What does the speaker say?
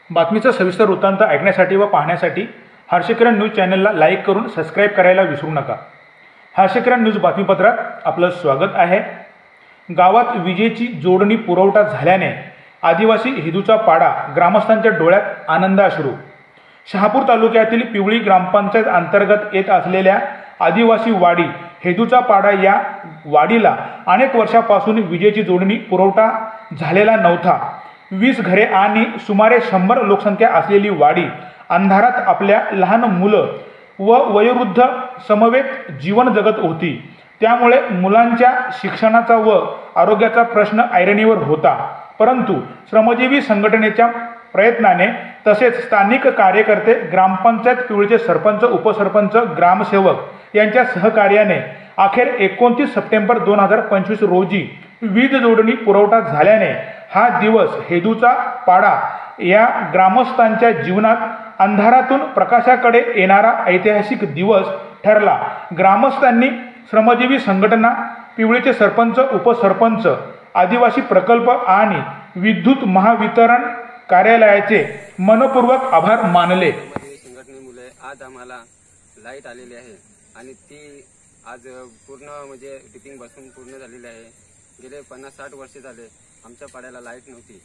बातमीचा सविस्तर वृत्तांत ऐकण्यासाठी व पाहण्यासाठी हर्षकिरण न्यूज चॅनलला लाईक करून सबस्क्राईब करायला विसरू नका। हर्षकिरण न्यूज बातमीपत्रात आपलं स्वागत आहे। गावात विजेची जोडणी पुरवठा झाल्याने आदिवासी हेदूचा पाडा ग्रामस्थांच्या डोळ्यात आनंदाश्रू। शहापूर तालुक्यातील पिवळी ग्रामपंचायत अंतर्गत येत असलेल्या आदिवासी वाडी हेदूचा पाडा या वाडीला अनेक वर्षापासून विजेची जोडणी पुरवठा झालेला नव्हता। 20 घरे आणि सुमारे 100 लोकसंख्या असलेली वाडी अंधारात आपल्या लहान मुलं व वयोवृद्ध समवेत जीवन जगत होती। त्यामुळे मुलांच्या शिक्षणाचा व आरोग्याचा प्रश्न ऐरणीवर होता। परंतु श्रमजीवी संघटनेच्या प्रयत्नाने तसेच स्थानिक कार्यकर्ते, ग्रामपंचायत पिवळीचे सरपंच, उपसरपंच, ग्रामसेवक यांच्या सहकार्याने अखेर 29 सप्टेंबर 2025 रोजी वीज जोडणी पुरवठा झाल्याने हा दिवस हेदूचा पाडा या ग्रामस्थांच्या जीवनात अंधारातून प्रकाशाकडे येणारा ऐतिहासिक दिवस ठरला। ग्रामस्थांनी श्रमजीवी संघटना, पिवळीचे सरपंच, उपसरपंच, आदिवासी प्रकल्प आणि विद्युत महावितरण कार्यालयाचे मनपूर्वक आभार मानले। संघटनेमुळे आज आम्हाला लाईट आलेली आहे आणि ती आज पूर्ण टिपिंग बसून पूर्ण झालेली आहे। गेले 50-60 वर्षे झाले आमच्या पाड्याला लाईट नव्हती।